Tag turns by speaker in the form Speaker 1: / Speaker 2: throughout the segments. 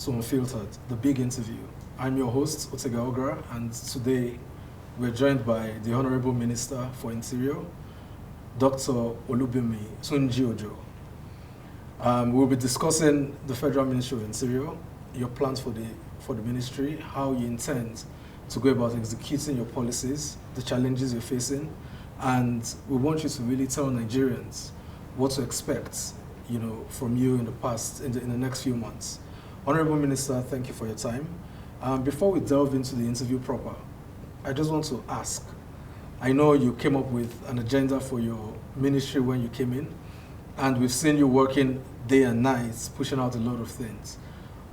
Speaker 1: to Unfiltered, the big interview. I'm your host, Otega The Tiger Ogra, and today we're joined by the Honorable Minister for Interior, Dr. Olubunmi Tunji-Ojo. We'll be discussing the Federal Ministry of Interior, your plans for the ministry, how you intend to go about executing your policies, the challenges you're facing, and we want you to really tell Nigerians what to expect, from you in the next few months. Honorable Minister, thank you for your time. Before we delve into the interview proper, I just want to ask, I know you came up with an agenda for your ministry when you came in, and we've seen you working day and night, pushing out a lot of things.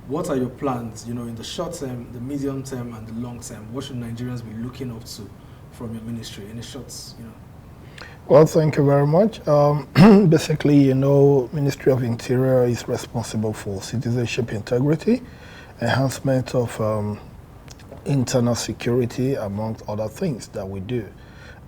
Speaker 1: What are your plans, in the short term, the medium term, and the long term? What should Nigerians be looking up to from your ministry in the shorts,
Speaker 2: Well, thank you very much. Basically, Ministry of Interior is responsible for citizenship integrity, enhancement of internal security, amongst other things that we do.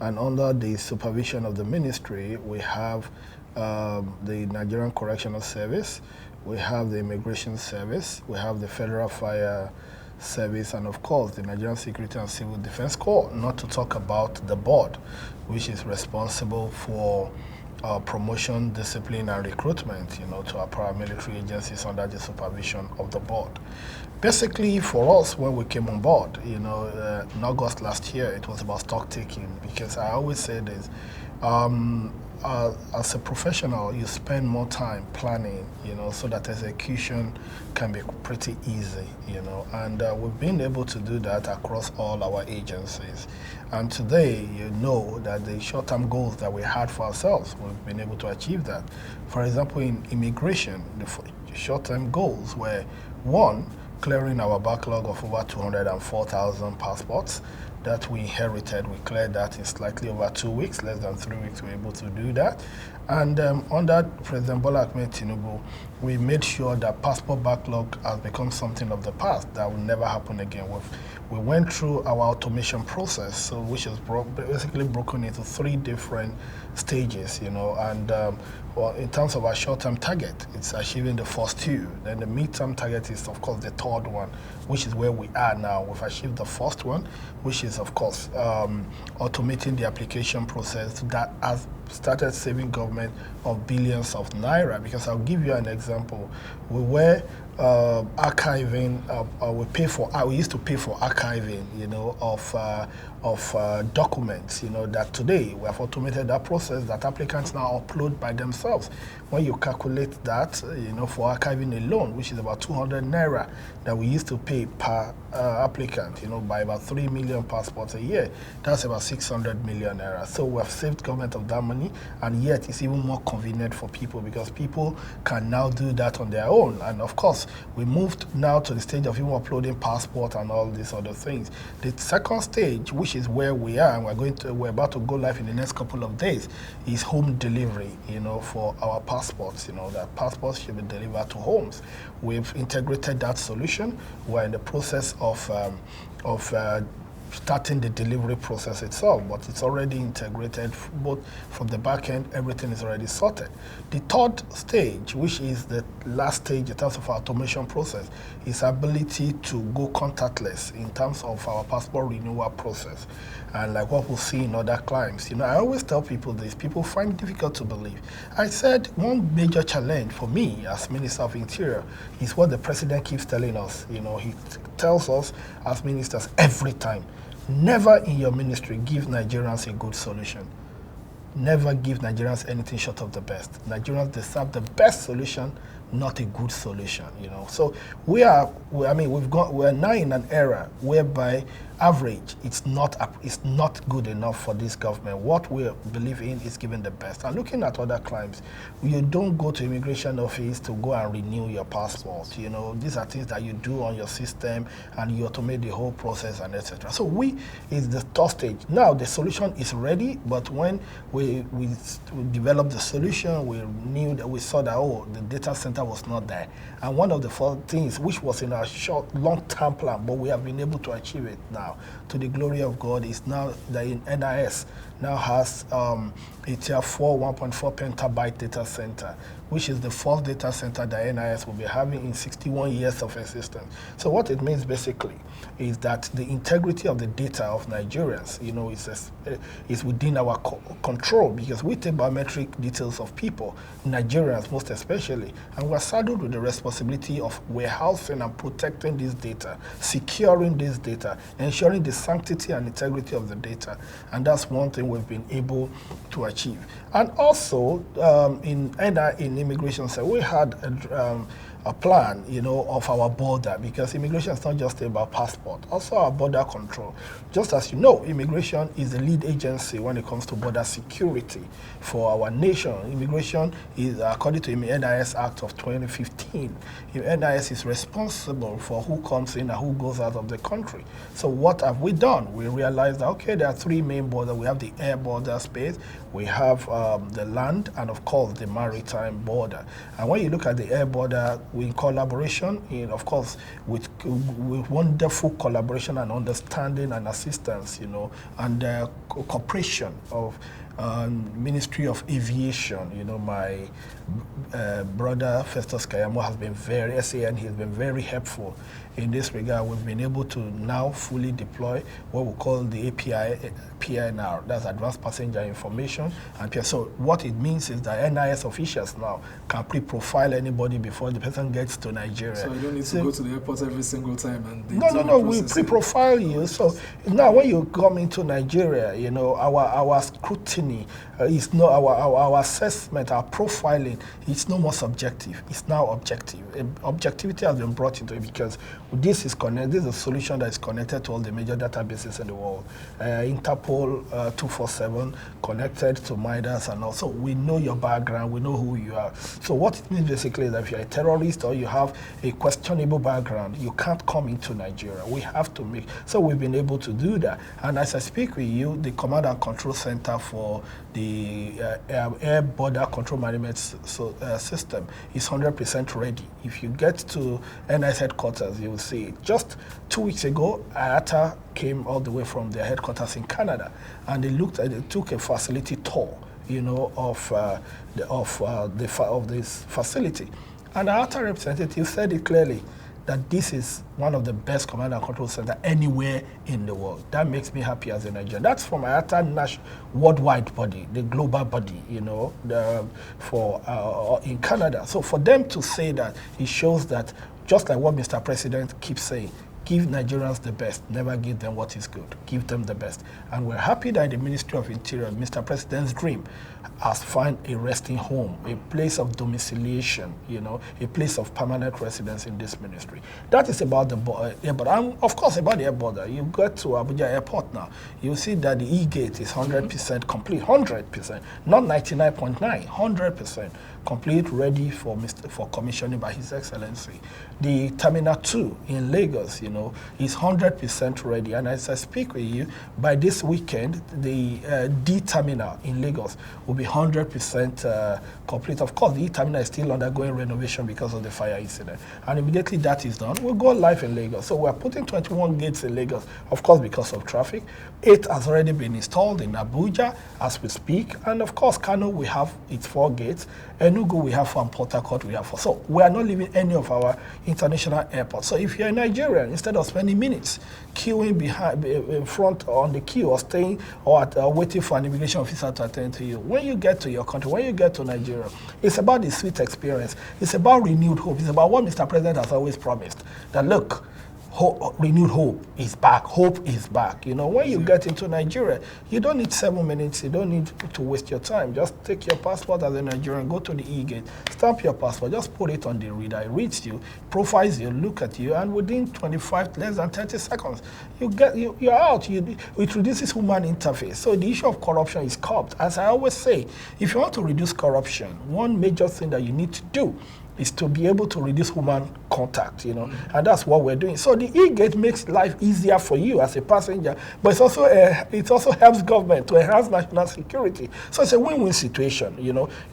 Speaker 2: And under the supervision of the ministry, we have the Nigerian Correctional Service, we have the Immigration Service, we have the Federal Fire Service, and of course the Nigerian Security and Civil Defense Corps, not to talk about the board, which is responsible for promotion, discipline, and recruitment, to our paramilitary agencies under the supervision of the board. Basically, for us, when we came on board, in August last year, it was about stock taking, because I always say this, as a professional, you spend more time planning, so that execution can be pretty easy, and we've been able to do that across all our agencies. And today, that the short-term goals that we had for ourselves, we've been able to achieve that. For example, in immigration, the short-term goals were, one, clearing our backlog of over 204,000 passports that we inherited. We cleared that in slightly over 2 weeks, less than 3 weeks, we were able to do that. And under President Bola Ahmed Tinubu, we made sure that passport backlog has become something of the past. That will never happen again. We went through our automation process, which is basically broken into 3 different stages, and in terms of our short-term target, it's achieving the first 2. Then the mid-term target is, of course, the 3rd one, which is where we are now. We've achieved the first one, which is, of course, automating the application process that has started saving government of billions of naira. Because I'll give you an example. We were archiving, we used to pay for archiving, of documents, that today we have automated that process that applicants now upload by themselves. When you calculate that, for archiving alone, which is about 200 naira that we used to pay per applicant, by about 3 million passports a year, that's about 600 million naira. So we have saved government of that money, and yet it's even more convenient for people because people can now do that on their own. And of course, we moved now to the stage of even uploading passport and all these other things. The second stage, which is where we are, and we're about to go live in the next couple of days, is home delivery, for our passports, that passports should be delivered to homes. We've integrated that solution. We're in the process of starting the delivery process itself, but it's already integrated both from the back end, everything is already sorted. The 3rd stage, which is the last stage in terms of our automation process, is ability to go contactless in terms of our passport renewal process. And like what we'll see in other climes, I always tell people this, people find it difficult to believe. I said one major challenge for me as Minister of Interior is what the President keeps telling us. He tells us as ministers every time, never in your ministry give Nigerians a good solution. Never give Nigerians anything short of the best. Nigerians deserve the best solution, not a good solution, So we're now in an era whereby average, it's not good enough for this government. What we believe in is giving the best. And looking at other climes, you don't go to immigration office to go and renew your passport. These are things that you do on your system, and you automate the whole process and etc. So is the 3rd stage. Now the solution is ready, but when we developed the solution, we saw that the data center was not there. And one of the 4 things which was in our long-term plan, but we have been able to achieve it now, to the glory of God, is now that NIS now has a tier 4 1.4 petabyte data center, which is the first data center that NIS will be having in 61 years of existence. So what it means basically is that the integrity of the data of Nigerians, is within our control, because we take biometric details of people, Nigerians most especially, and we're saddled with the responsibility of warehousing and protecting this data, securing this data, ensuring the sanctity and integrity of the data. And that's one thing we've been able to achieve. And also, in immigration, so we had a plan, of our border, because immigration is not just about passport, also our border control. Just as you know, immigration is the lead agency when it comes to border security for our nation. Immigration is, according to the NIS Act of 2015, NIS is responsible for who comes in and who goes out of the country. So what have we done? We realized that, okay, there are three main borders. We have the air border space, we have the land, and of course the maritime border. And when you look at the air border, we in collaboration, of course, with wonderful collaboration and understanding and assistance, and cooperation of Ministry of Aviation. My brother Festus Kayamo has been SAN, he's been very helpful in this regard. We've been able to now fully deploy what we call the API, PNR, that's Advanced Passenger Information. And so what it means is that NIS officials now can pre-profile anybody before the person gets to Nigeria.
Speaker 1: So you don't need to go to the airport every single time and
Speaker 2: No, we pre-profile you. So now when you come into Nigeria, our scrutiny is no, our assessment, our profiling, it's no more subjective. It's now objective. Objectivity has been brought into it because this is a solution that is connected to all the major databases in the world. Interpol 247 connected to MIDAS, and also we know your background, we know who you are. So what it means basically is that if you're a terrorist or you have a questionable background, you can't come into Nigeria. We have to make, so we've been able to do that. And as I speak with you, the Command and Control Center for the Air Border Control Management System is 100% ready. If you get to NIS headquarters, you will see it. Just 2 weeks ago, IATA came all the way from their headquarters in Canada, and they took a facility tour, of this facility. And the IATA representative said it clearly that this is one of the best command and control centers anywhere in the world. That makes me happy as a Nigerian. That's from IATA national worldwide body, the global body, in Canada. So for them to say that, it shows that, just like what Mr. President keeps saying, give Nigerians the best, never give them what is good. Give them the best. And we're happy that the Ministry of Interior, Mr. President's dream, has found a resting home, a place of domiciliation, a place of permanent residence in this ministry. That is about the airport. And of course, about the air border. You get to Abuja Airport now, you see that the E-gate is 100% complete, 100%, not 99.9, 100% complete, ready for commissioning by His Excellency. The Terminal 2 in Lagos, is 100% ready. And as I speak with you, by this weekend, the D Terminal in Lagos will be 100% complete. Of course, the E Terminal is still undergoing renovation because of the fire incident. And immediately that is done, we'll go live in Lagos. So we're putting 21 gates in Lagos, of course, because of traffic. 8 has already been installed in Abuja as we speak. And of course, Kano, we have its 4 gates. Enugu, we have 4, and Port Harcourt, we have 4. So we are not leaving any of our international airports. So if you're a Nigerian, instead of spending minutes queuing in front on the queue or staying or waiting for an immigration officer to attend to you, when you get to your country, when you get to Nigeria, it's about the sweet experience. It's about renewed hope. It's about what Mr. President has always promised. That look, renewed hope is back. Hope is back. When you get into Nigeria, you don't need 7 minutes. You don't need to waste your time. Just take your passport as a Nigerian, go to the E-gate, stamp your passport, just put it on the reader. It reads you, profiles you, look at you, and within less than 30 seconds, you're out. It reduces human interface. So the issue of corruption is curbed. As I always say, if you want to reduce corruption, one major thing that you need to do is to be able to reduce human contact, and that's what we're doing. So the E-gate makes life easier for you as a passenger, but it also helps government to enhance national security. So it's a win-win situation,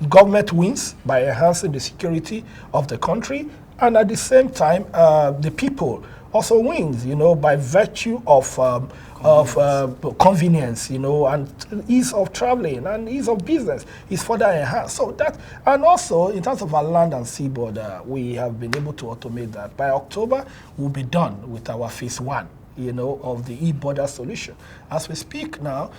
Speaker 2: Government wins by enhancing the security of the country, and at the same time, the people also wins, by virtue of convenience, and ease of traveling and ease of business is further enhanced. So that, and also in terms of our land and sea border, we have been able to automate that. By October, we'll be done with our phase 1. Of the e-border solution. As we speak now,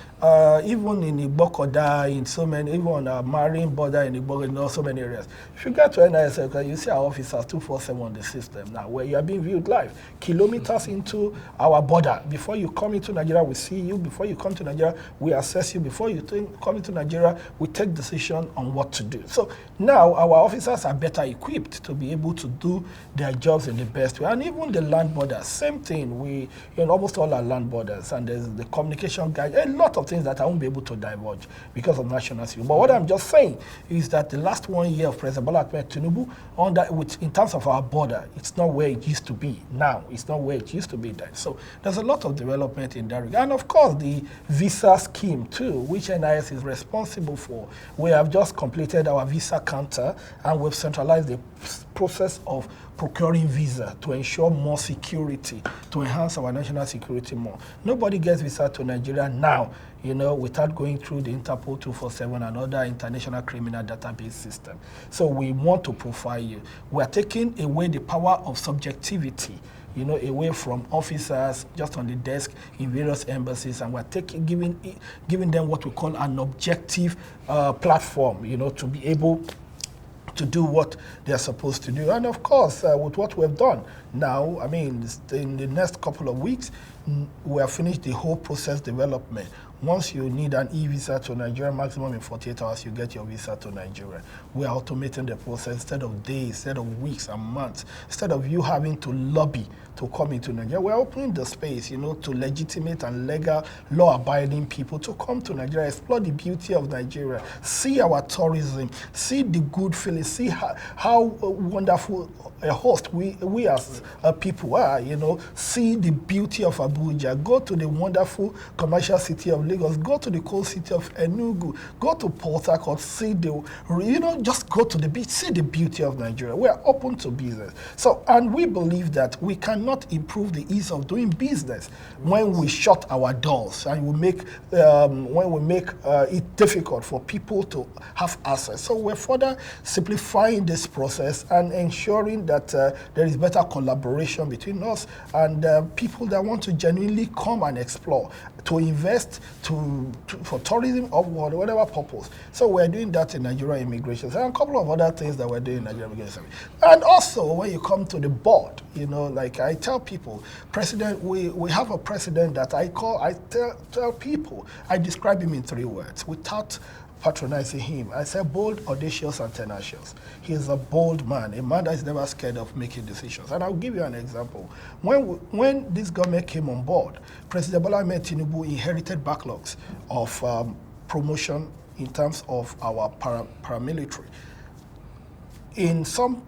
Speaker 2: even in Igbokoda, in so many, even on our marine border in Igbokoda, in so many areas. If you get to NIS, you see our officers 247 on the system now, where you are being viewed live, kilometers into our border. Before you come into Nigeria, we see you. Before you come to Nigeria, we assess you. Before you come into Nigeria, we take decision on what to do. So now our officers are better equipped to be able to do their jobs in the best way. And even the land border, same thing. We in almost all our land borders, and there's the communication guide, a lot of things that I won't be able to divulge because of national security. But what I'm just saying is that the last 1 year of President Bola Ahmed Tinubu, in terms of our border, it's not where it used to be now. It's not where it used to be then. So there's a lot of development in that regard. And of course, the visa scheme too, which NIS is responsible for. We have just completed our visa counter, and we've centralized the process of procuring visa to ensure more security, to enhance our national security more. Nobody gets visa to Nigeria now, without going through the Interpol 247 and other international criminal database system. So we want to profile you. We are taking away the power of subjectivity, away from officers just on the desk in various embassies, and we're giving them what we call an objective platform, to be able to do what they're supposed to do. And of course, with what we've done now, in the next couple of weeks, we have finished the whole process development. Once you need an e-visa to Nigeria, maximum in 48 hours, you get your visa to Nigeria. We are automating the process instead of days, instead of weeks and months, instead of you having to lobby to come into Nigeria. We're opening the space, to legitimate and legal, law-abiding people to come to Nigeria, explore the beauty of Nigeria, see our tourism, see the good feeling, see how wonderful a host we as people are, see the beauty of Abuja, go to the wonderful commercial city of Lagos, go to the cold city of Enugu, go to Port Harcourt, see just go to the beach, see the beauty of Nigeria. We are open to business. So, and we believe that we cannot improve the ease of doing business when we shut our doors and we make it difficult for people to have access. So we're further simplifying this process and ensuring that there is better collaboration between us and people that want to genuinely come and explore, to invest, for tourism or whatever purpose. So we're doing that in Nigeria Immigration and a couple of other things that we're doing in Nigeria Immigration. And also, when you come to the board, like I tell people, we have a president that I tell people, I describe him in 3 words without patronizing him. I say bold, audacious, and tenacious. He is a bold man, a man that is never scared of making decisions. And I'll give you an example. When this government came on board, President Bola Ahmed Tinubu inherited backlogs of promotion in terms of our paramilitary. In some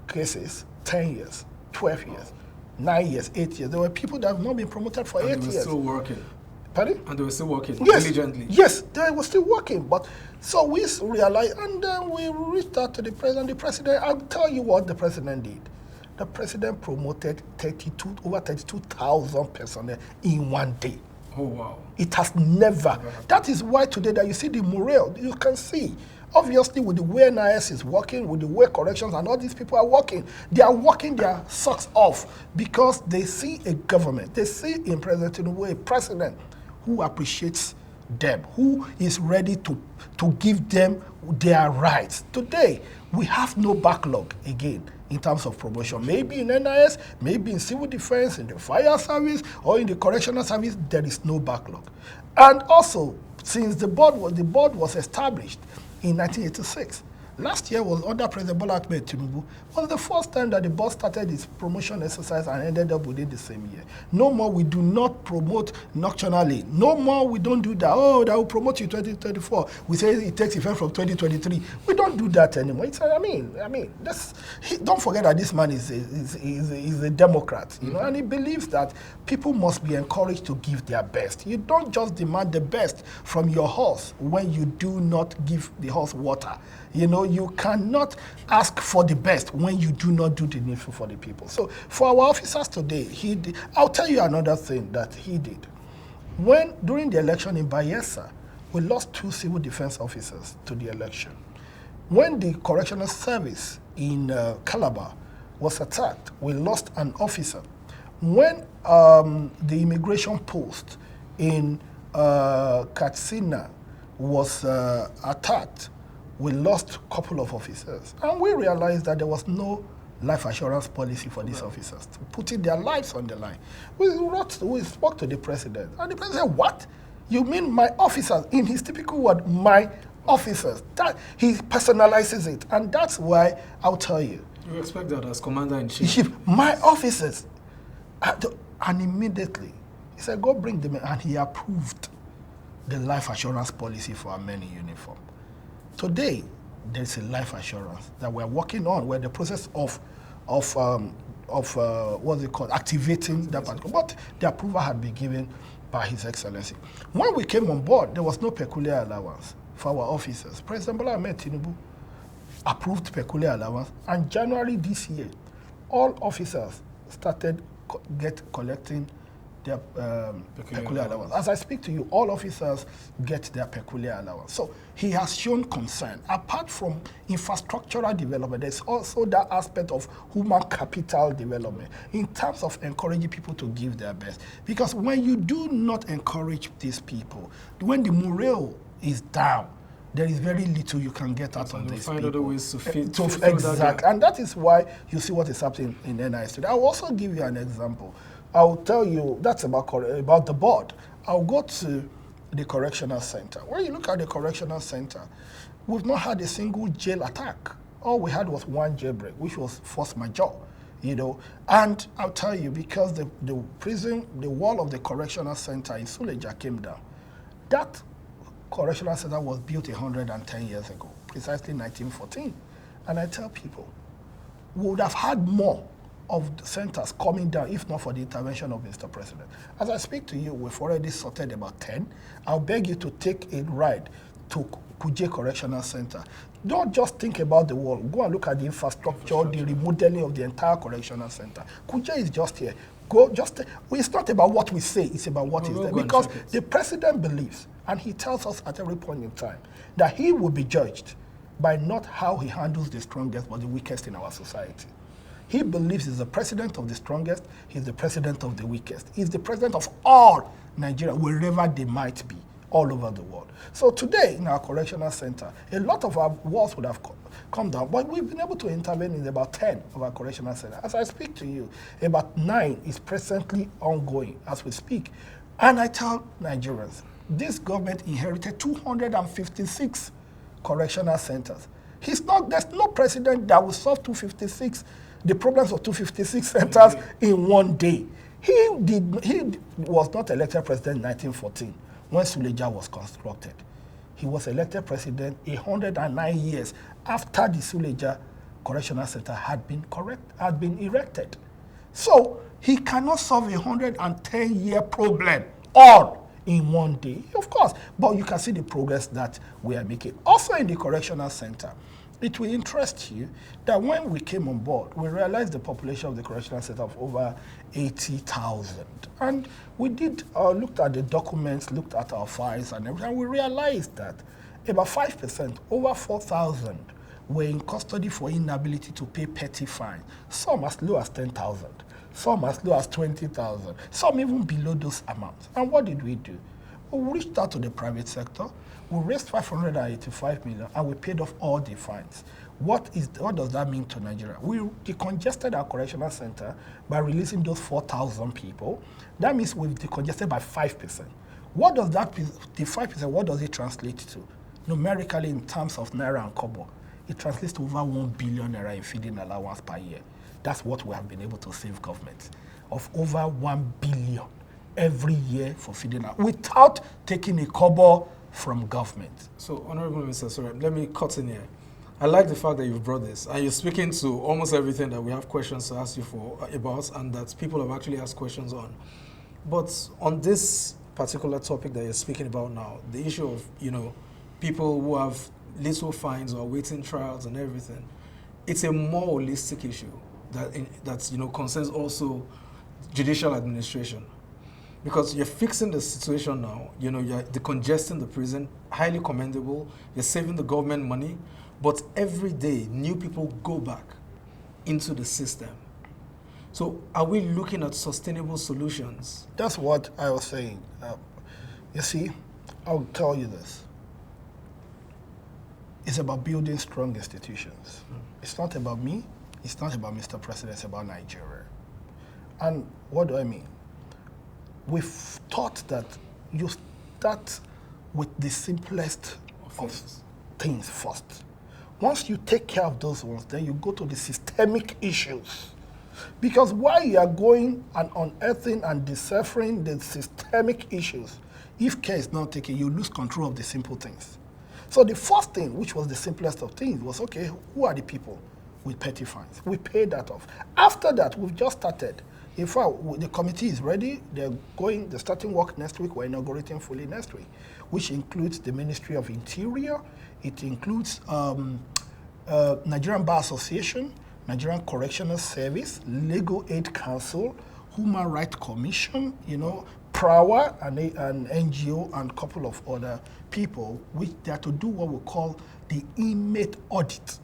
Speaker 2: cases, 10 years, 12 years, 9 years, 8 years. There were people that have not been promoted for 8 years.
Speaker 1: They were still working.
Speaker 2: Pardon?
Speaker 1: And they were still working
Speaker 2: diligently. Yes, they were still working. But so we realized, and then we reached out to the president. The president, I'll tell you what the president did. The president promoted over 32,000 personnel in 1 day.
Speaker 1: Oh, wow.
Speaker 2: It has never. That is why today that you see the morale, you can see. Obviously, with the way NIS is working, with the way corrections and all these people are working, they are working their socks off because they see a government. They see in President Tinubu a president who appreciates them, who is ready to give them their rights. Today, we have no backlog again in terms of promotion. Maybe in NIS, maybe in civil defense, in the fire service, or in the correctional service, there is no backlog. And also, since the board was established in 1986, last year was under President Bola Ahmed Tinubu, was the first time that the board started its promotion exercise and ended up within the same year. No more, we do not promote nocturnally. No more, we don't do that. Oh, that will promote you 2024. We say it takes effect from 2023. We don't do that anymore. It's, don't forget that this man is a Democrat, and he believes that people must be encouraged to give their best. You don't just demand the best from your horse when you do not give the horse water. You you cannot ask for the best when you do not do the needful for the people. So for our officers today, I'll tell you another thing that he did. During the election in Bayelsa, we lost 2 civil defense officers to the election. When the Correctional Service in Calabar was attacked, we lost an officer. When the immigration post in Katsina was attacked, we lost a couple of officers. And we realized that there was no life assurance policy for these officers, putting their lives on the line. We spoke to the president, and the president said, what? You mean my officers? In his typical word, my officers. That he personalizes it, and that's why I'll tell you.
Speaker 1: You expect that as commander-in-chief?
Speaker 2: My officers. And immediately, he said, go bring them in, and he approved the life assurance policy for our men in uniform. Today, there's a life assurance that we're working on. We're in the process of what's it called, activating that particular. But the approval had been given by His Excellency. When we came on board, there was no peculiar allowance for our officers. President Bola Ahmed Tinubu approved peculiar allowance, and January this year, all officers started collecting their peculiar allowance. As I speak to you, all officers get their peculiar allowance. So he has shown concern. Apart from infrastructural development, there's also that aspect of human capital development in terms of encouraging people to give their best. Because when you do not encourage these people, when the morale is down, there is very little you can get out of these people.
Speaker 1: Find other ways to fit
Speaker 2: exactly. And that is why you see what is happening in NIS today. I'll also give you an example. I'll tell you, that's about the board. I'll go to the correctional center. When you look at the correctional center, we've not had a single jail attack. All we had was one jailbreak, which was force majeure, And I'll tell you, because the wall of the correctional center in Suleja came down, that correctional center was built 110 years ago, precisely 1914. And I tell people, we would have had more of the centers coming down if not for the intervention of Mr. President. As I speak to you, we've already sorted about 10. I'll beg you to take a ride to Kuje Correctional Center. Don't just think about the wall. Go and look at the infrastructure, the remodeling of the entire correctional center. Kuje is just here. It's not about what we say, it's about what is there. Because the president believes, and he tells us at every point in time, that he will be judged by not how he handles the strongest, but the weakest in our society. He believes he's the president of the strongest, he's the president of the weakest. He's the president of all Nigeria, wherever they might be, all over the world. So today, in our correctional center, a lot of our walls would have come down, but we've been able to intervene in about 10 of our correctional centers. As I speak to you, about 9 is presently ongoing as we speak. And I tell Nigerians, this government inherited 256 correctional centers. There's no president that will solve the problems of 256 centers in one day. He was not elected president in 1914 when Suleja was constructed. He was elected president 109 years after the Suleja Correctional Center had been erected. So he cannot solve a 110-year problem all in one day, of course. But you can see the progress that we are making. Also in the Correctional Center, it will interest you that when we came on board, we realized the population of the Correctional Center of over 80,000. And we looked at the documents, looked at our files and everything, and we realized that about 5%, over 4,000, were in custody for inability to pay petty fines, some as low as 10,000, some as low as 20,000, some even below those amounts. And what did we do? We reached out to the private sector. We raised 585 million and we paid off all the fines. What does that mean to Nigeria? We decongested our correctional center by releasing those 4,000 people. That means we've decongested by 5%. What does that, the 5%, what does it translate to? Numerically, in terms of Naira and Kobo, it translates to over 1 billion Naira in feeding allowance per year. That's what we have been able to save government, of over 1 billion every year for feeding allowance, without taking a Kobo from government.
Speaker 1: So, Honorable Mr. Sorry, let me cut in here. I like the fact that you've brought this, and you're speaking to almost everything that we have questions to ask you about, and that people have actually asked questions on. But on this particular topic that you're speaking about now, the issue of, people who have little fines or waiting trials and everything. It's a more holistic issue that concerns also judicial administration, because you're fixing the situation now. You're decongesting the prison, highly commendable. You're saving the government money, but every day new people go back into the system. So are we looking at sustainable solutions?
Speaker 2: That's what I was saying. You see, I'll tell you this. It's about building strong institutions. It's not about me. It's not about Mr. President. It's about Nigeria. And what do I mean? We've thought that you start with the simplest of things first. Once you take care of those ones, then you go to the systemic issues. Because while you are going and unearthing and deciphering the systemic issues, if care is not taken, you lose control of the simple things. So the first thing, which was the simplest of things, was, okay, who are the people with petty fines? We paid that off. After that, we've just started. In fact, the committee is ready. They're starting work next week. We're inaugurating fully next week, which includes the Ministry of Interior. It includes Nigerian Bar Association, Nigerian Correctional Service, Legal Aid Council, Human Rights Commission, PRAWA, an NGO, and a couple of other people, which they are to do what we call the inmate audit.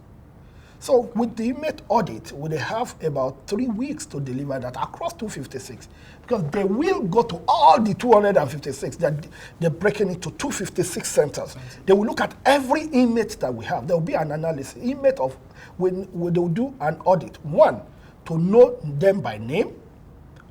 Speaker 2: So with the inmate audit, they have about 3 weeks to deliver that across 256, because they will go to all the 256. They're breaking it to 256 centers. They will look at every inmate that we have. There will be an analysis. They'll do an audit. One, to know them by name.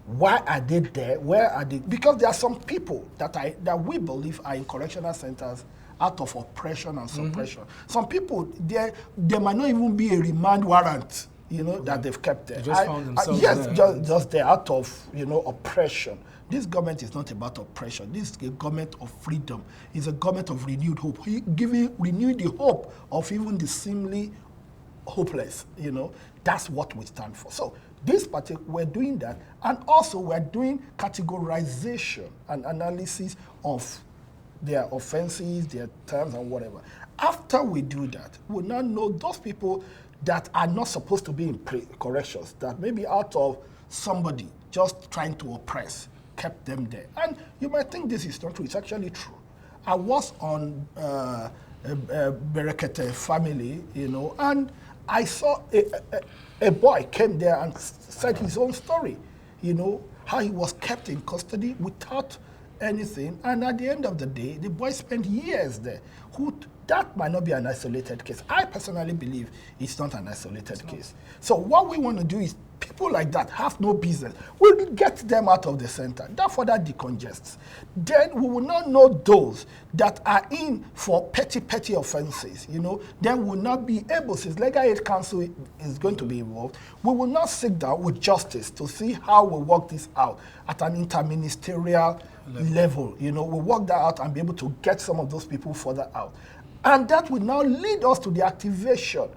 Speaker 2: Why are they there? Where are they? Because there are some people that we believe are in correctional centers out of oppression and suppression. Some people, there might not even be a remand warrant, that they've kept there.
Speaker 1: They just found themselves
Speaker 2: there. Just there out of, oppression. This government is not about oppression. This is a government of freedom. It's a government of renewed hope. Renewing the hope of even the seemingly hopeless, That's what we stand for. So this particular, we're doing that, and also we're doing categorization and analysis of their offenses, their terms, and whatever. After we do that, we'll now know those people that are not supposed to be in corrections, that maybe out of somebody just trying to oppress, kept them there. And you might think this is not true. It's actually true. I was on Berekete family, and I saw a boy came there and said his own story, how he was kept in custody without anything, and at the end of the day, the boy spent years there. That might not be an isolated case. I personally believe it's not an isolated case. So what we want to do is, people like that have no business. We'll get them out of the center. That further decongests. Then we will not know those that are in for petty offenses, Then we'll not be able, since Legal Aid Council is going to be involved, we will not sit down with justice to see how we work this out at an interministerial level. We'll work that out and be able to get some of those people further out. And that will now lead us to the activation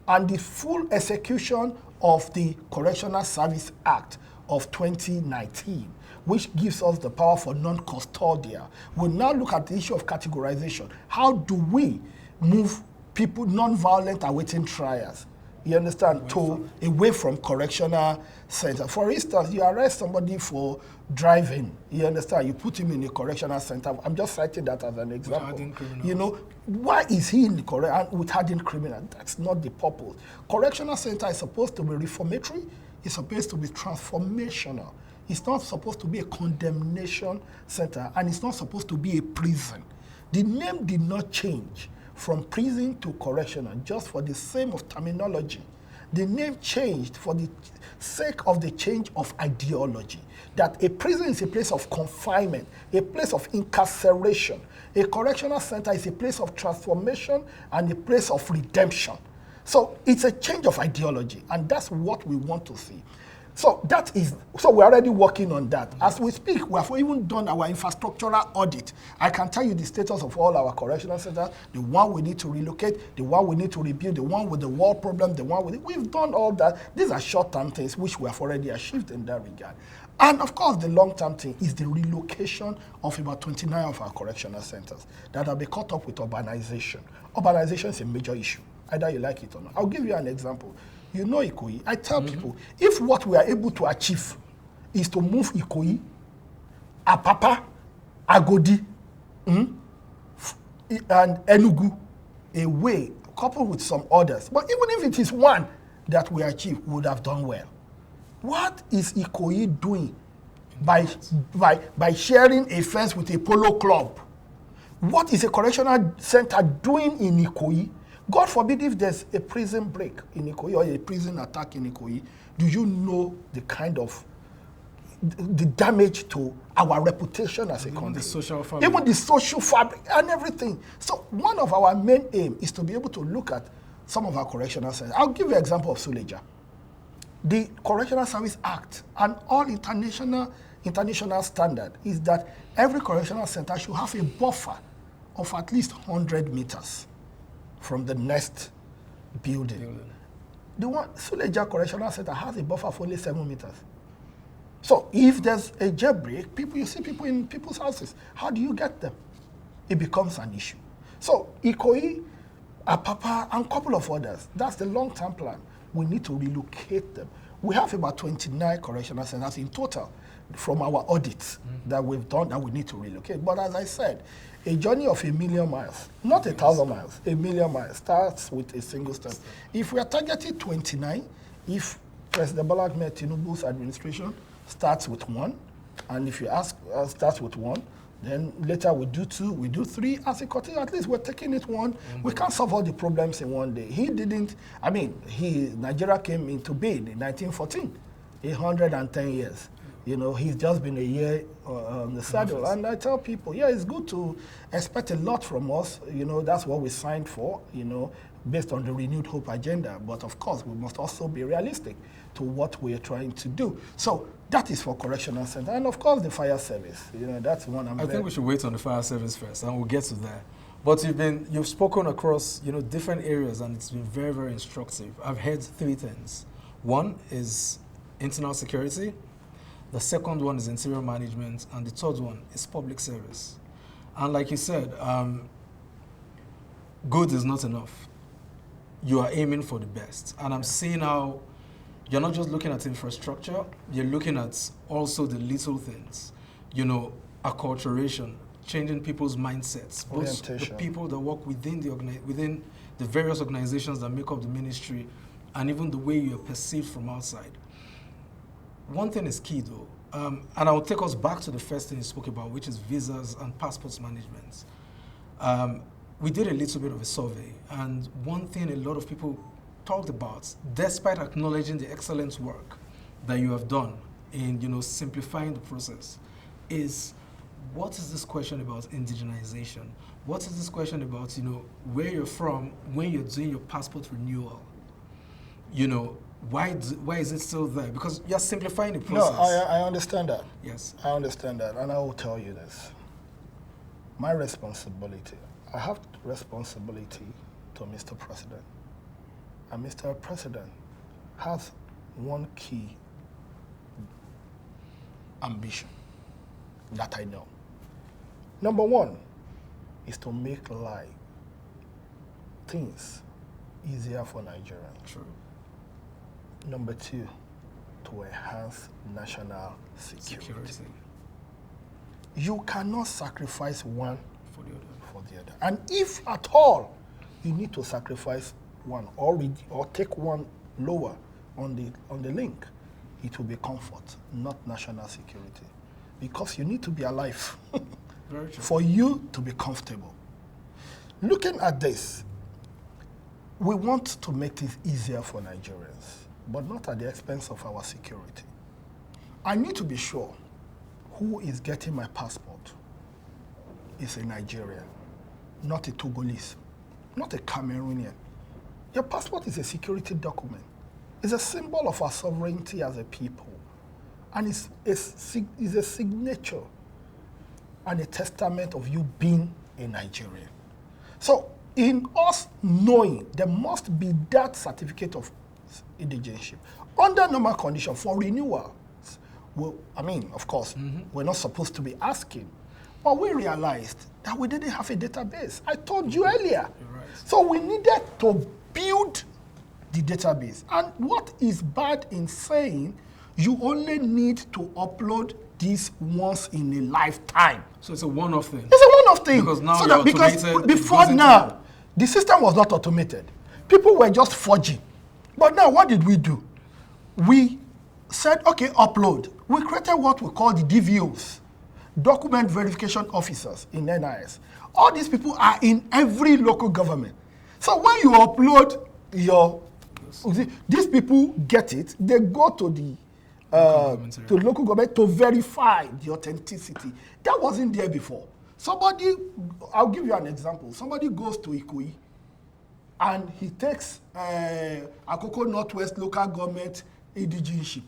Speaker 2: and the full execution of the Correctional Service Act of 2019, which gives us the power for non-custodial. We'll now look at the issue of categorization. How do we move people, non-violent awaiting trials, you understand, away from correctional center? For instance, you arrest somebody for driving, you understand, you put him in a correctional center. I'm just citing that as an example. Why is he in the with hardened criminal? That's not the purpose. Correctional center is supposed to be reformatory. It's supposed to be transformational. It's not supposed to be a condemnation center, and it's not supposed to be a prison. The name did not change from prison to correctional just for the same of terminology. The name changed for the sake of the change of ideology. That a prison is a place of confinement, a place of incarceration. A correctional center is a place of transformation and a place of redemption. So it's a change of ideology, and that's what we want to see. So we're already working on that. As we speak, we have even done our infrastructural audit. I can tell you the status of all our correctional centers, the one we need to relocate, the one we need to rebuild, the one with the wall problem, we've done all that. These are short-term things which we have already achieved in that regard. And of course, the long-term thing is the relocation of about 29 of our correctional centers that have been caught up with urbanization. Urbanization is a major issue, either you like it or not. I'll give you an example. You know Ikoyi. I tell people, if what we are able to achieve is to move Ikoyi, Apapa, Agodi, and Enugu away, coupled with some others, but even if it is one that we achieve, we would have done well. What is Ikoyi doing by sharing a fence with a polo club? What is a correctional center doing in Ikoyi? God forbid if there's a prison break in Ikoyi or a prison attack in Ikoyi, do you know the kind of the damage to our reputation as a country?
Speaker 1: The social fabric.
Speaker 2: Even the social fabric and everything. So one of our main aim is to be able to look at some of our correctional centers. I'll give you an example of Suleja. The Correctional Service Act and all international standard is that every correctional center should have a buffer of at least 100 meters from the next building. The one Suleja Correctional Center has a buffer of only 7 meters. So if there's a jailbreak, you see people in people's houses. How do you get them? It becomes an issue. So Ikoyi, Apapa, and a couple of others, that's the long-term plan. We need to relocate them. We have about 29 correctional centers in total from our audits that we've done that we need to relocate. But as I said, a journey of 1,000,000 miles, not 1,000 miles, 1,000,000 miles starts with a single step. If we are targeting 29, if President Bola Ahmed Tinubu's administration starts with 1, and if you ask starts with 1, then later we do 2, we do 3. As a continue, at least we're taking it 1. We can't solve all the problems in one day. Nigeria came into being in 1914, 110 years. You know, he's just been a year on the saddle. And I tell people, yeah, it's good to expect a lot from us. You know, that's what we signed for, you know, based on the Renewed Hope agenda. But of course, we must also be realistic to what we are trying to do. So that is for correctional center. And of course, the fire service. You know, that's one
Speaker 1: I think we should wait on the fire service first, and we'll get to that. But you've spoken across, you know, different areas, and it's been very, very instructive. I've heard 3 things. One is internal security. The second one is interior management, and the third one is public service. And like you said, good is not enough. You are aiming for the best. And I'm seeing how you're not just looking at infrastructure, you're looking at also the little things. You know, acculturation, changing people's mindsets. Both the people that work within the various organizations that make up the ministry, and even the way you're perceived from outside. One thing is key though, and I'll take us back to the first thing you spoke about, which is visas and passports management. We did a little bit of a survey, and one thing a lot of people talked about, despite acknowledging the excellent work that you have done in, you know, simplifying the process, is what is this question about indigenization? What is this question about, you know, where you're from when you're doing your passport renewal? You know, why is it still there? Because you're simplifying the process.
Speaker 2: No, I understand that.
Speaker 1: Yes.
Speaker 2: I understand that, and I will tell you this. My responsibility, I have responsibility to Mr. President. And Mr. President has one key ambition that I know. Number 1 is to make things easier for Nigerians.
Speaker 1: True.
Speaker 2: Number 2, to enhance national security. You cannot sacrifice one for the other. And if at all you need to sacrifice one or take one lower on the link, it will be comfort, not national security. Because you need to be alive for you to be comfortable. Looking at this, we want to make this easier for Nigerians, but not at the expense of our security. I need to be sure who is getting my passport is a Nigerian, not a Togolese, not a Cameroonian. Your passport is a security document. It's a symbol of our sovereignty as a people. And it's a signature and a testament of you being a Nigerian. So in us knowing there must be that certificate of indigenship, under normal condition for renewal, well, I mean, of course, we're not supposed to be asking. But we realized that we didn't have a database. I told you earlier.
Speaker 1: You're right.
Speaker 2: So we needed to build the database. And what is bad in saying you only need to upload this once in a lifetime?
Speaker 1: So it's a one-off thing.
Speaker 2: It's a one-off thing.
Speaker 1: Because now
Speaker 2: so
Speaker 1: you're
Speaker 2: because
Speaker 1: automated,
Speaker 2: before now, the system was not automated. People were just forging. But now what did we do? We said, okay, upload. We created what we call the DVOs, Document Verification Officers in NIS. All these people are in every local government. So when you upload your, these people get it, they go to the local government to verify the authenticity. That wasn't there before. Somebody, I'll give you an example. Somebody goes to Ikoyi and he takes Akoko Northwest local government indigenship.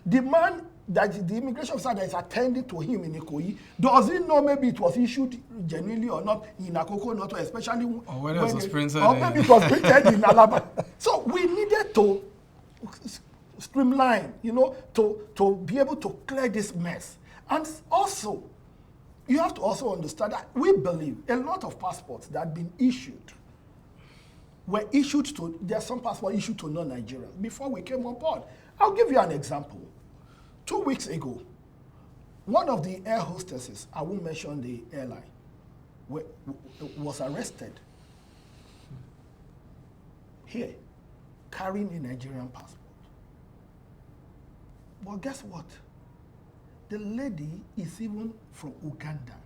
Speaker 2: The man, that the immigration officer that is attending to him in Ikoyi, does he know maybe it was issued genuinely or not in Akoko Northwest, especially
Speaker 1: or whether it was printed
Speaker 2: or maybe it was printed in Alaba. So we needed to streamline, to be able to clear this mess. And also, you have to also understand that we believe a lot of passports that have been issued were issued to, there's some passports issued to non-Nigerians before we came on board. I'll give you an example. 2 weeks ago, one of the air hostesses, I won't mention the airline, was arrested here, carrying a Nigerian passport. But guess what? The lady is even from Uganda.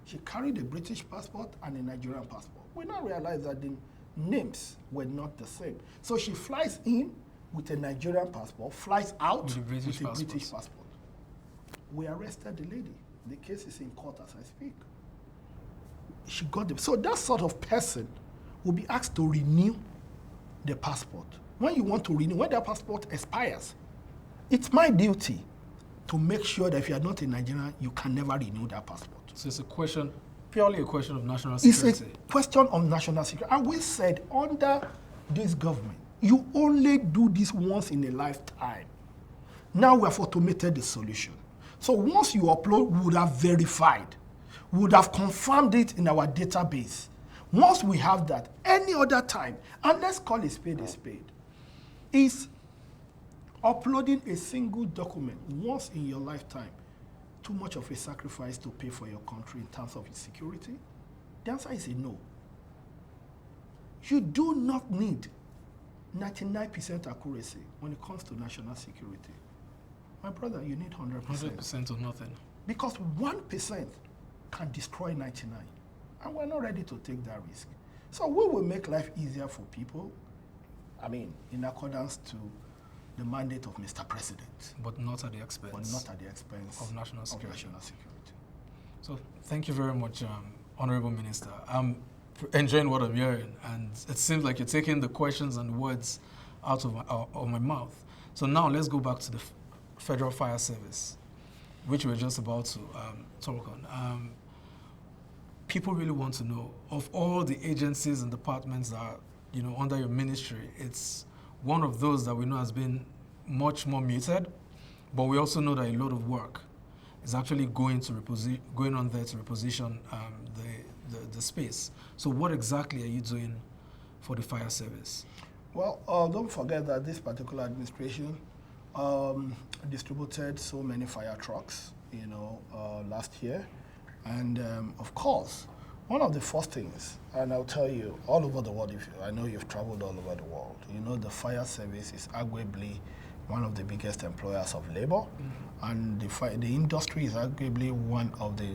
Speaker 2: She carried a British passport and a Nigerian passport. We now realize that the names were not the same. So she flies in with a Nigerian passport, flies out with a British passport. We arrested the lady. The case is in court as I speak. She got them. So that sort of person will be asked to renew the passport. When you want to renew, when that passport expires, it's my duty to make sure that if you are not a Nigerian, you can never renew that passport.
Speaker 1: So it's purely a question of national security.
Speaker 2: It's a question of national security. And we said under this government, you only do this once in a lifetime. Now we have automated the solution. So once you upload, we would have verified. We would have confirmed it in our database. Once we have that, any other time, and let's call a spade, is uploading a single document once in your lifetime too much of a sacrifice to pay for your country in terms of its security? The answer is a no. You do not need 99% accuracy when it comes to national security. My brother, you need 100%.
Speaker 1: 100% or nothing.
Speaker 2: Because 1% can destroy 99. And we're not ready to take that risk. So we will make life easier for people, in accordance to the mandate of Mr. President.
Speaker 1: But not at the expense.
Speaker 2: Of national security.
Speaker 1: So thank you very much, Honorable Minister. I'm enjoying what I'm hearing, and it seems like you're taking the questions and the words out of my mouth. So now let's go back to the Federal Fire Service, which we're just about to talk on. People really want to know, of all the agencies and departments that are under your ministry, it's one of those that we know has been much more muted, but we also know that a lot of work is actually going on there to reposition the space. So what exactly are you doing for the fire service? Well,
Speaker 2: don't forget that this particular administration distributed so many fire trucks, last year. And of course, one of the first things, and I'll tell you, all over the world, I know you've traveled all over the world, the fire service is arguably one of the biggest employers of labor, and the industry is arguably one of the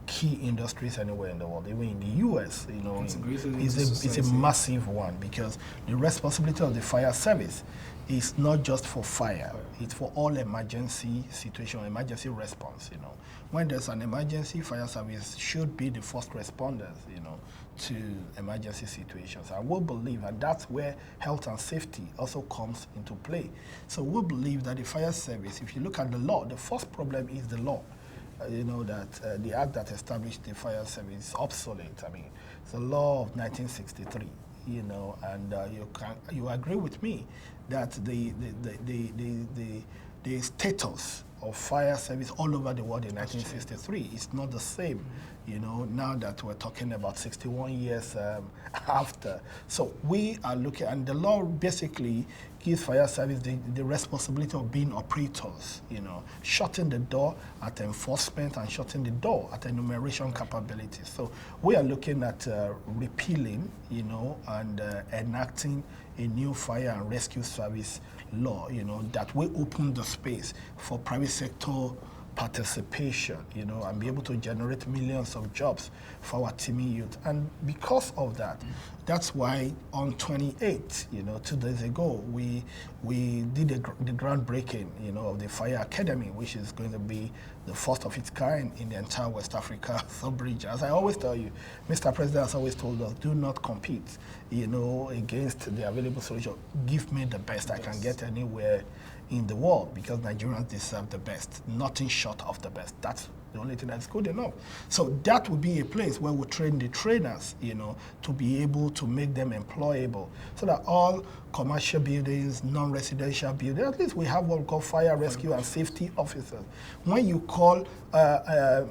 Speaker 2: key industries anywhere in the world. Even in the US, it's a massive one, because the responsibility of the fire service is not just for fire, it's for all emergency situation, emergency response. When there's an emergency, fire service should be the first responders, to emergency situations. And we believe, and that's where health and safety also comes into play. So we believe that the fire service, if you look at the law, the first problem is the law. That the act that established the fire service is obsolete. It's the law of 1963. And you agree with me that the status of fire service all over the world in 1963. It's not the same, you know, now that we're talking about 61 years after. So we are looking, and the law basically gives fire service the responsibility of being operators, you know, shutting the door at enforcement and shutting the door at enumeration capabilities. So we are looking at repealing, you know, and enacting a new fire and rescue service law, you know, that will open the space for private sector participation, you know, and be able to generate millions of jobs for our teeming youth. And because of that, that's why on 28th, you know, 2 days ago, we did the groundbreaking, you know, of the Fire Academy, which is going to be the first of its kind in the entire West Africa sub-region. As I always tell you, Mr. President has always told us, do not compete, you know, against the available solution. Give me the best I can get anywhere in the world, because Nigerians deserve the best, nothing short of the best. That's the only thing that's good enough. So that would be a place where we train the trainers, you know, to be able to make them employable, so that all commercial buildings, non-residential buildings, at least we have what we call fire rescue and safety officers. When you call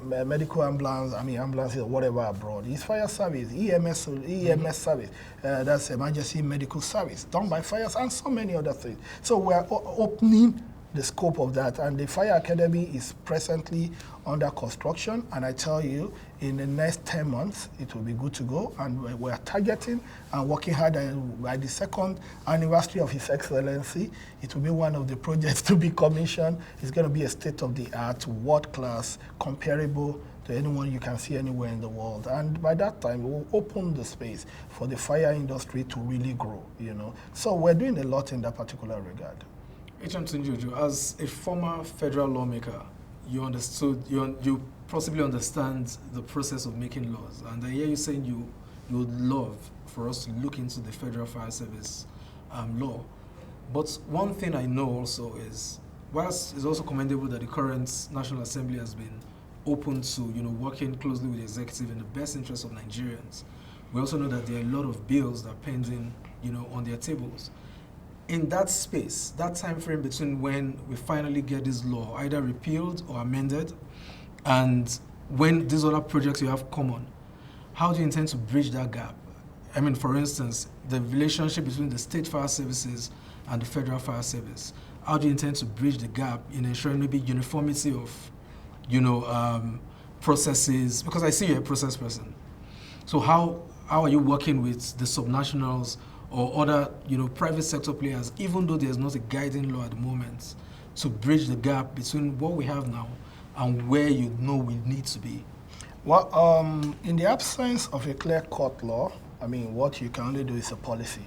Speaker 2: medical ambulance, ambulances or whatever abroad, it's fire service, EMS service, that's emergency medical service, done by fires and so many other things. So we're opening the scope of that, and the Fire Academy is presently under construction, and I tell you, in the next 10 months, it will be good to go, and we're targeting and working hard, and by the second anniversary of His Excellency, it will be one of the projects to be commissioned. It's going to be a state-of-the-art, world-class, comparable to anyone you can see anywhere in the world. And by that time, we'll open the space for the fire industry to really grow, you know. So we're doing a lot in that particular regard.
Speaker 1: Tunji-Ojo, as a former federal lawmaker, you possibly understand the process of making laws. And I hear you saying you would love for us to look into the Federal Fire Service law. But one thing I know also is, whilst it's also commendable that the current National Assembly has been open to, you know, working closely with the executive in the best interest of Nigerians, we also know that there are a lot of bills that are pending, you know, on their tables. In that space, that time frame between when we finally get this law either repealed or amended, and when these other projects you have common, how do you intend to bridge that gap? I mean, for instance, the relationship between the state fire services and the federal fire service. How do you intend to bridge the gap in ensuring maybe uniformity of, you know, processes? Because I see you're a process person. So how are you working with the subnationals or other, you know, private sector players, even though there's not a guiding law at the moment, to bridge the gap between what we have now and where you know we need to be?
Speaker 2: Well, in the absence of a clear-cut law, I mean, what you can only do is a policy,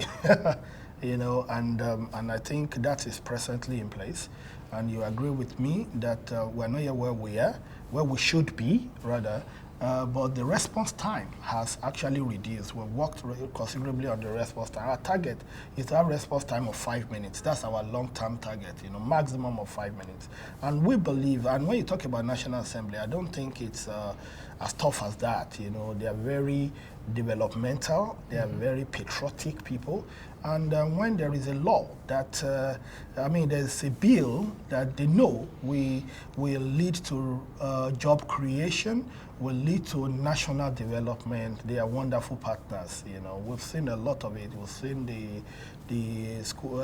Speaker 2: you know, and I think that is presently in place. And you agree with me that we're not yet where we should be, rather. But the response time has actually reduced. We've worked considerably on the response time. Our target is to have response time of 5 minutes. That's our long-term target, you know, maximum of 5 minutes. And we believe, and when you talk about National Assembly, I don't think it's as tough as that. You know, they are very developmental. They are very patriotic people. And when there is a law that, there's a bill that they know will lead to job creation, will lead to national development, they are wonderful partners. You know, we've seen a lot of it. We've seen the school,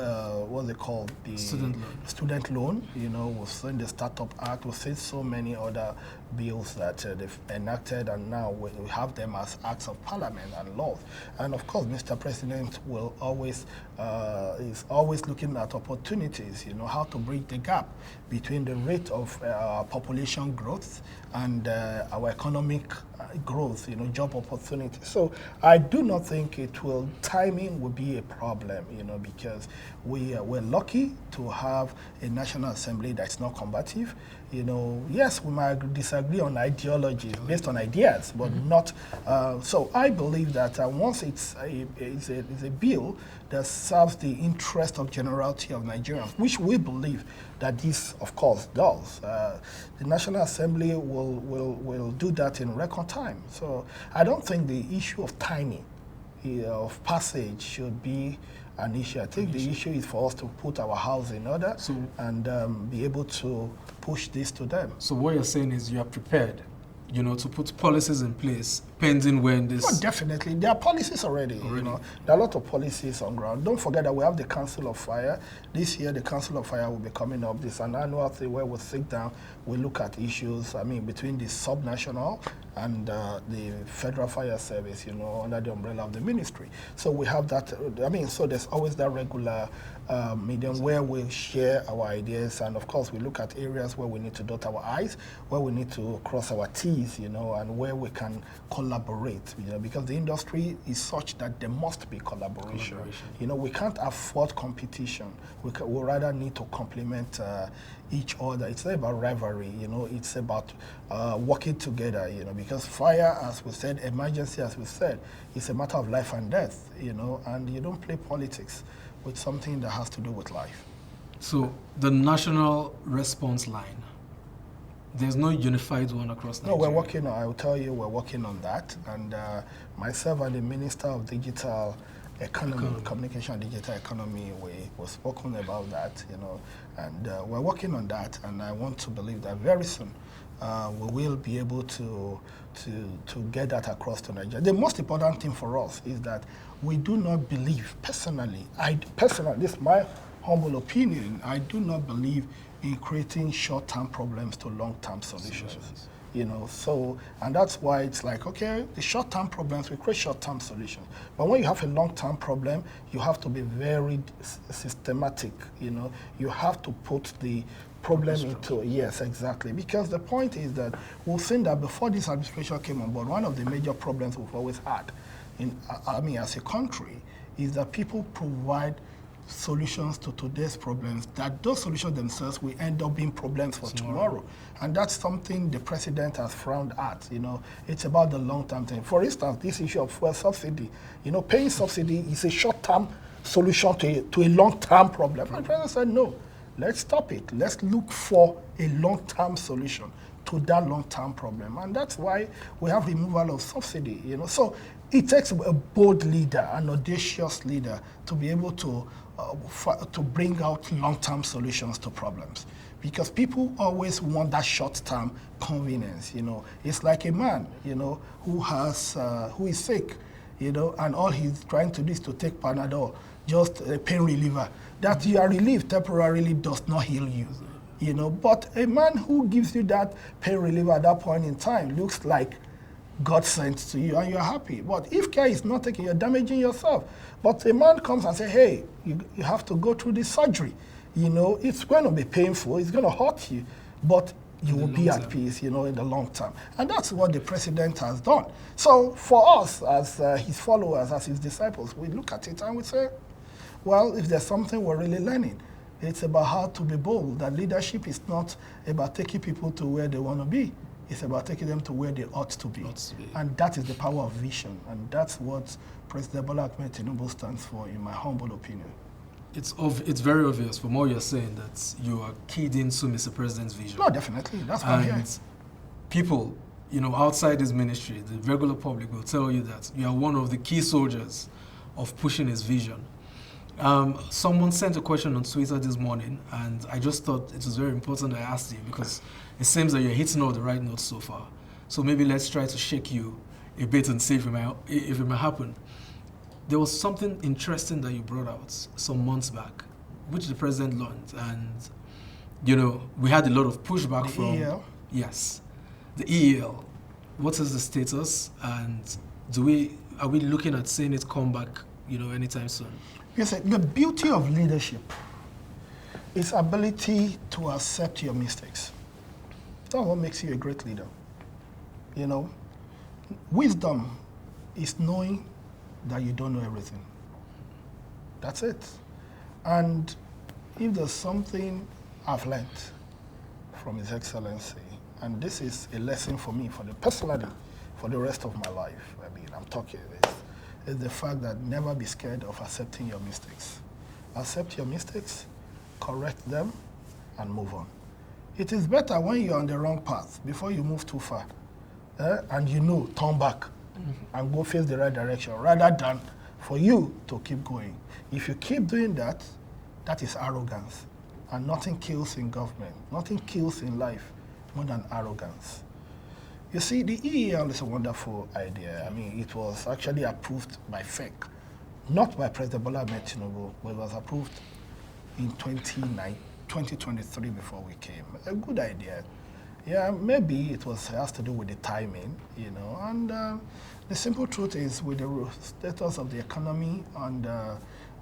Speaker 2: what's it called? The student loan. You know, we've seen the Startup Act. We've seen so many other bills that they've enacted, and now we have them as acts of parliament and laws. And of course, Mr. President will always is always looking at opportunities. You know, how to bridge the gap between the rate of population growth and our economic growth, you know, job opportunities. So I do not think timing will be a problem, you know, because we're lucky to have a National Assembly that's not combative. You know, yes, we might disagree on ideologies based on ideas, but not. So I believe that once it's a bill that serves the interest of generality of Nigerians, which we believe that this, of course, does, the National Assembly will do that in record time. So I don't think the issue of timing of passage should be an issue. I think the issue is for us to put our house in order and be able to push this to them.
Speaker 1: So what you're saying is you are prepared, to put policies in place pending when this...
Speaker 2: Oh, definitely. There are policies already. There are a lot of policies on ground. Don't forget that we have the Council of Fire. This year, the Council of Fire will be coming up. This is an annual thing where we'll sit down, we'll look at issues, between the subnational and the Federal Fire Service, under the umbrella of the ministry. So we have that, so there's always that regular medium where we share our ideas, and of course we look at areas where we need to dot our I's, where we need to cross our T's, and where we can collaborate, because the industry is such that there must be collaboration. We can't afford competition. We rather need to complement each other. It's not about rivalry, it's about working together, because fire, as we said, emergency, as we said, is a matter of life and death, and you don't play politics with something that has to do with life.
Speaker 1: So the national response line, there's no unified one across Nigeria?
Speaker 2: No, we're working on, I will tell you, we're working on that. And myself and the Minister of Digital Economy, Communication and Digital Economy, we've spoken about that, and we're working on that. And I want to believe that very soon we will be able to get that across to Nigeria. The most important thing for us is that we do not believe, personally, this is my humble opinion, I do not believe in creating short-term problems to long-term solutions. And that's why it's like, okay, the short-term problems, we create short-term solutions. But when you have a long-term problem, you have to be very systematic, You have to put the problem into, yes, exactly. Because the point is that we've seen that before this administration came on board, one of the major problems we've always had, as a country, is that people provide solutions to today's problems, that those solutions themselves will end up being problems for tomorrow. And that's something the president has frowned at, It's about the long-term thing. For instance, this issue of fuel subsidy, paying subsidy is a short-term solution to a long-term problem. My president said, no, let's stop it. Let's look for a long-term solution to that long-term problem. And that's why we have removal of subsidy, So it takes a bold leader, an audacious leader, to be able to bring out long-term solutions to problems. Because people always want that short-term convenience, It's like a man, who is sick, and all he's trying to do is to take Panadol, just a pain reliever. That you are relieved temporarily does not heal you, But a man who gives you that pain reliever at that point in time looks like God sent to you, and you're happy. But if care is not taken, you're damaging yourself. But a man comes and says, hey, you have to go through this surgery. It's going to be painful, it's going to hurt you, but you will be at peace, in the long term. And that's what the president has done. So for us, as his followers, as his disciples, we look at it and we say, well, if there's something we're really learning, it's about how to be bold. That leadership is not about taking people to where they want to be. It's about taking them to where they ought to be. And that is the power of vision. And that's what President Bola Ahmed Tinubu stands for, in my humble opinion.
Speaker 1: It's very obvious from what you're saying that you are keyed into Mr. President's vision.
Speaker 2: No, definitely. That's why I'm here.
Speaker 1: People, outside his ministry, the regular public will tell you that you are one of the key soldiers of pushing his vision. Someone sent a question on Twitter this morning, and I just thought it was very important I asked you, because it seems that you're hitting all the right notes so far. So maybe let's try to shake you a bit and see if it might happen. There was something interesting that you brought out some months back, which the president learned, and we had a lot of pushback from
Speaker 2: EEL.
Speaker 1: Yes, the EEL. What is the status, and are we looking at seeing it come back, anytime soon?
Speaker 2: Yes, the beauty of leadership is ability to accept your mistakes. That's what makes you a great leader. Wisdom is knowing that you don't know everything. That's it. And if there's something I've learned from His Excellency, and this is a lesson for me, personally, for the rest of my life, I'm talking this, is the fact that never be scared of accepting your mistakes. Accept your mistakes, correct them, and move on. It is better when you're on the wrong path, before you move too far, and turn back and go face the right direction, rather than for you to keep going. If you keep doing that, that is arrogance. And nothing kills in government, nothing kills in life more than arrogance. You see, the EEL is a wonderful idea. I mean, it was actually approved by FEC, not by President Bola Ahmed Tinubu, but it was approved in 2023 before we came. A good idea. Yeah, maybe it has to do with the timing, you know, and the simple truth is with the status of the economy and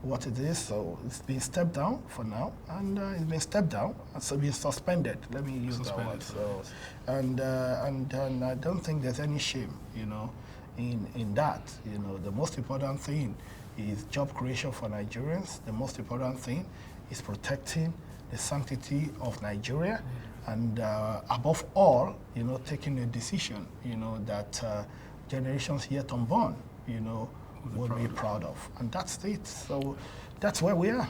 Speaker 2: what it is, so it's been stepped down for now, and it's been stepped down, and so been suspended. Let me use that word. So, and I don't think there's any shame, you know, in that. You know, the most important thing is job creation for Nigerians. The most important thing is protecting the sanctity of Nigeria, and above all, you know, taking a decision, you know, that generations yet unborn, you know, will be proud of. And that's it. So that's where we are.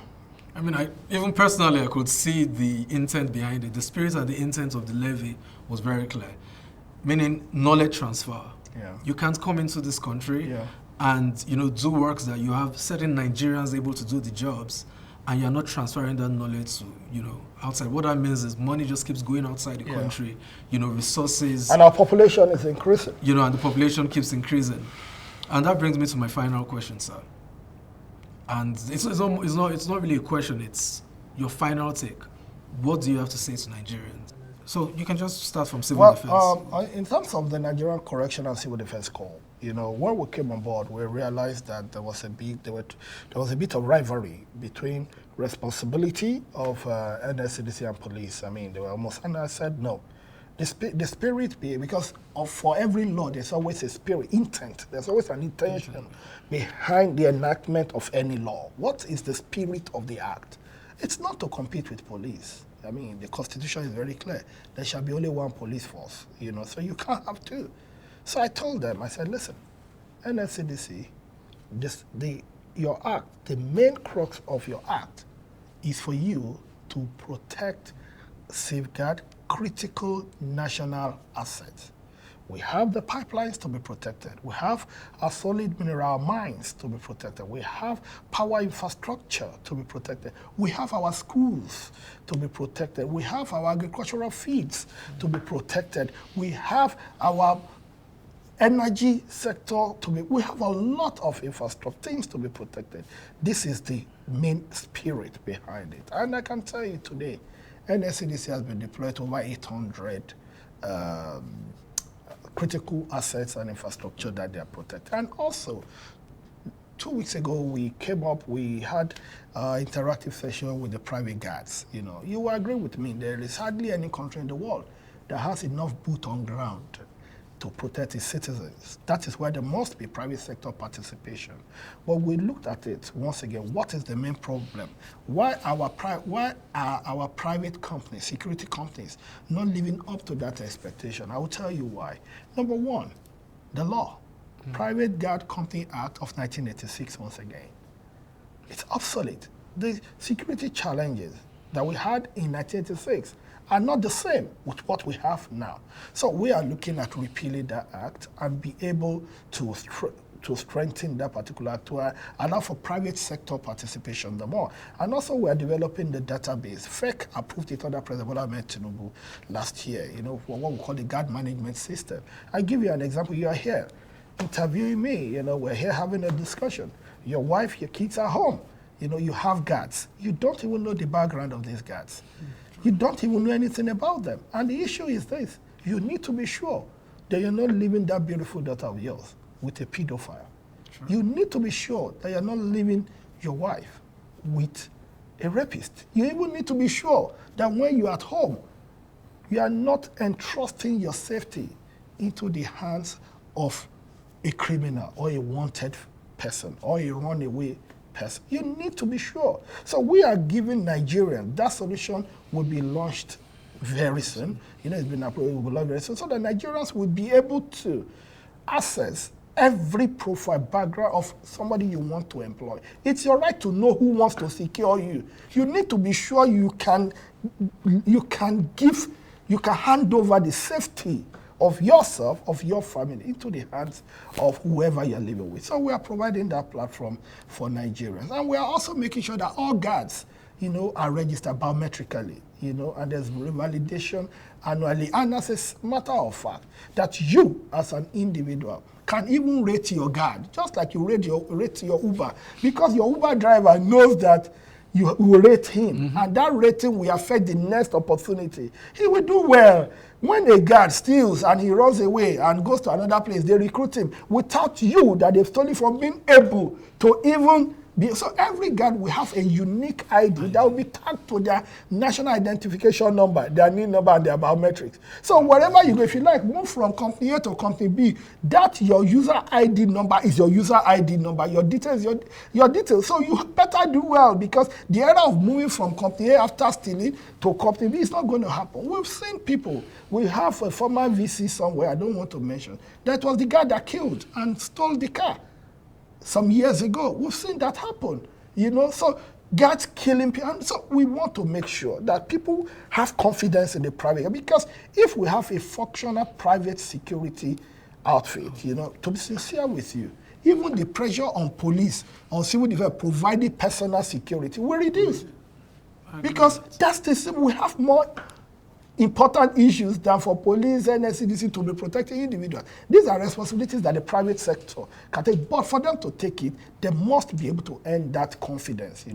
Speaker 1: I mean, even personally, I could see the intent behind it. The spirit and the intent of the levy was very clear, meaning knowledge transfer.
Speaker 2: Yeah.
Speaker 1: You can't come into this country
Speaker 2: Yeah.
Speaker 1: and, you know, do works that you have certain Nigerians able to do the jobs, and you're not transferring that knowledge to, you know, outside. What that means is money just keeps going outside the country, you know, resources.
Speaker 2: And our population is increasing.
Speaker 1: You know, and the population keeps increasing. And that brings me to my final question, sir. And it's not really a question, it's your final take. What do you have to say to Nigerians? So you can just start from civil defense.
Speaker 2: In terms of the Nigerian Correctional and Civil Defense Corps, you know, when we came on board, we realized that there was a bit of rivalry between responsibility of NSCDC and police. I mean, they were almost, and I said no. The spirit, because for every law, there's always a spirit, intent. There's always an intention behind the enactment of any law. What is the spirit of the act? It's not to compete with police. I mean, the Constitution is very clear. There shall be only one police force, you know, so you can't have two. So I told them, I said, listen, NSCDC, your act, the main crux of your act is for you to protect, safeguard, critical national assets. We have the pipelines to be protected. We have our solid mineral mines to be protected. We have power infrastructure to be protected. We have our schools to be protected. We have our agricultural feeds to be protected. We have our energy sector to be, we have a lot of infrastructure, things to be protected. This is the main spirit behind it. And I can tell you today, NSCDC has been deployed to over 800 critical assets and infrastructure that they are protected. And also, 2 weeks ago, we had an interactive session with the private guards. You know, you will agree with me, there is hardly any country in the world that has enough boot on ground to protect its citizens. That is why there must be private sector participation. But we looked at it once again. What is the main problem? Why are our private companies, security companies, not living up to that expectation? I will tell you why. Number one, the law. Private Guard Company Act of 1986, once again. It's obsolete. The security challenges that we had in 1986 are not the same with what we have now. So we are looking at repealing that act and be able to strengthen that particular act to allow for private sector participation the more. And also we are developing the database. FEC approved it under President Bola Ahmed Tinubu last year, you know, for what we call the guard management system. I'll give you an example. You are here interviewing me, you know, we're here having a discussion. Your wife, your kids are home. You know, you have guards. You don't even know the background of these guards. You don't even know anything about them. And the issue is this. You need to be sure that you're not leaving that beautiful daughter of yours with a pedophile. Sure. You need to be sure that you're not leaving your wife with a rapist. You even need to be sure that when you're at home, you are not entrusting your safety into the hands of a criminal or a wanted person or a runaway person. You need to be sure. So we are giving Nigerians, that solution will be launched very soon. You know, it's been approved, it will be launched very soon, so that Nigerians will be able to access every profile background of somebody you want to employ. It's your right to know who wants to secure you. You need to be sure you can hand over the safety of yourself, of your family, into the hands of whoever you're living with. So we are providing that platform for Nigerians. And we are also making sure that all guards, are registered biometrically, and there's revalidation annually. And as a matter of fact, that you as an individual can even rate your guard, just like you rate your Uber, because your Uber driver knows that you will rate him, and that rating will affect the next opportunity. He will do well. When a guard steals and he runs away and goes to another place, they recruit him without you that they've stolen from being able to even be. So every guard will have a unique ID that will be tagged to their national identification number, their NIN number, and their biometrics. So wherever you go, if you like, move from company A to company B, that your user ID number is your user ID number, your details, your details. So you better do well, because the era of moving from company A after stealing to company B is not going to happen. We've seen people. We have a former VC somewhere, I don't want to mention, that was the guy that killed and stole the car some years ago. We've seen that happen, so guards killing people. And so we want to make sure that people have confidence in the private, because if we have a functional private security outfit, to be sincere with you, even the pressure on police, on civil defense, providing personal security will reduce. Because that's the same. We have more important issues than for police and NCDC to be protecting individuals. These are responsibilities that the private sector can take, but for them to take it, they must be able to earn that confidence,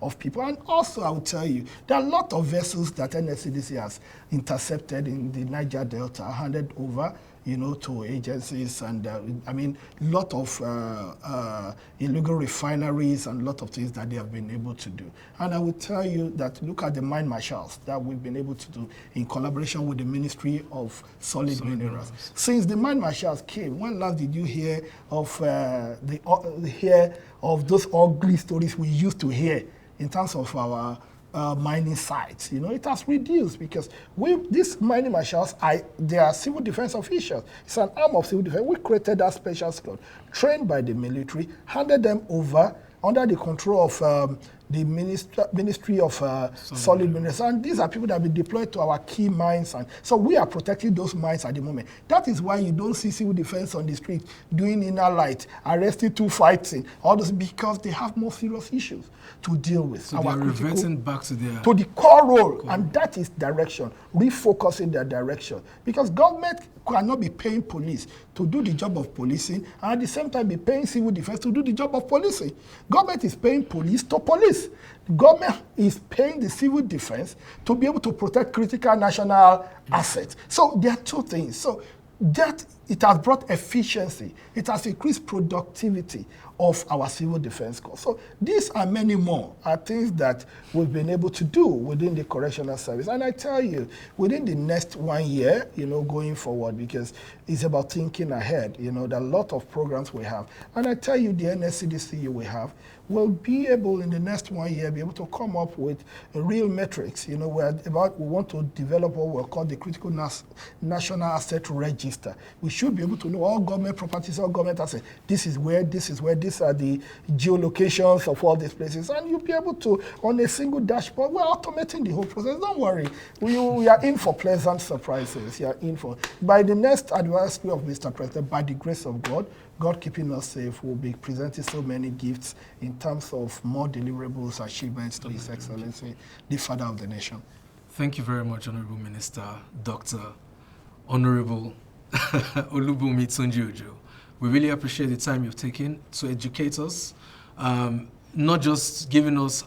Speaker 2: of people. And also, I will tell you, there are a lot of vessels that NCDC has intercepted in the Niger Delta, handed over, to agencies, and lot of illegal refineries and a lot of things that they have been able to do. And I will tell you that look at the mine marshals that we've been able to do in collaboration with the Ministry of Solid Minerals. Since the mine marshals came, when last did you hear of those ugly stories we used to hear in terms of our mining sites? It has reduced, because these mining marshals, they are civil defense officials. It's an arm of civil defense. We created that special squad, trained by the military, handed them over under the control of the Ministry of Solid Minerals. And these are people that have been deployed to our key mines. And so we are protecting those mines at the moment. That is why you don't see civil defense on the street doing inner light, arresting two fighting, all this, because they have more serious issues to deal with.
Speaker 1: So they're reverting back to
Speaker 2: the core role. And that is direction, refocusing their direction. Because government cannot be paying police to do the job of policing and at the same time be paying civil defense to do the job of policing. Government is paying police to police. Government is paying the civil defense to be able to protect critical national assets. So there are two things. So that it has brought efficiency. It has increased productivity of our civil defense corps. So these and many more are things that we've been able to do within the Correctional Service. And I tell you, within the next 1 year, going forward, because it's about thinking ahead, there are a lot of programs we have. And I tell you, the NSCDC we have will be able, in the next 1 year, be able to come up with real metrics. We want to develop what we'll call the Critical National Asset Register. We should be able to know all government properties, all government assets. This is where, these are the geolocations of all these places. And you'll be able to, on a single dashboard, we're automating the whole process. Don't worry. We are in for pleasant surprises. You are in for, by the next anniversary of Mr. President, by the grace of God, God keeping us safe, will be presenting so many gifts in terms of more deliverables, achievements to His Excellency, the Father of the Nation.
Speaker 1: Thank you very much, Honorable Minister, Dr. Honorable Olubunmi Tunji-Ojo. We really appreciate the time you've taken to educate us, not just giving us,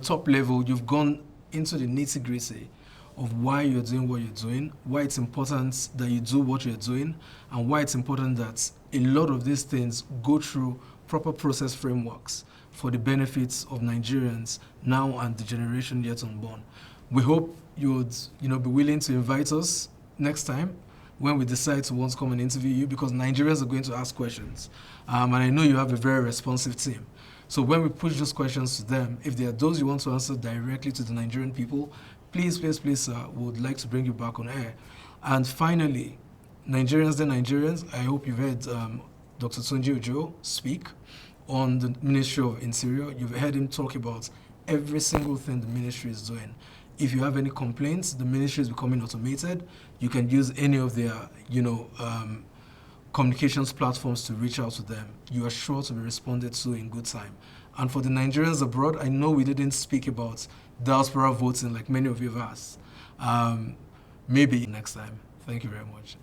Speaker 1: top level. You've gone into the nitty-gritty of why you're doing what you're doing, why it's important that you do what you're doing, and why it's important that a lot of these things go through proper process frameworks for the benefits of Nigerians now and the generation yet unborn. We hope you would, be willing to invite us next time when we decide to want to come and interview you, because Nigerians are going to ask questions. And I know you have a very responsive team. So when we push those questions to them, if there are those you want to answer directly to the Nigerian people, please, sir, we would like to bring you back on air. And finally, Nigerians, I hope you've heard Dr. Tunji-Ojo speak on the Ministry of Interior. You've heard him talk about every single thing the ministry is doing. If you have any complaints, the ministry is becoming automated. You can use any of their, communications platforms to reach out to them. You are sure to be responded to in good time. And for the Nigerians abroad, I know we didn't speak about diaspora voting like many of you have asked. Maybe next time. Thank you very much.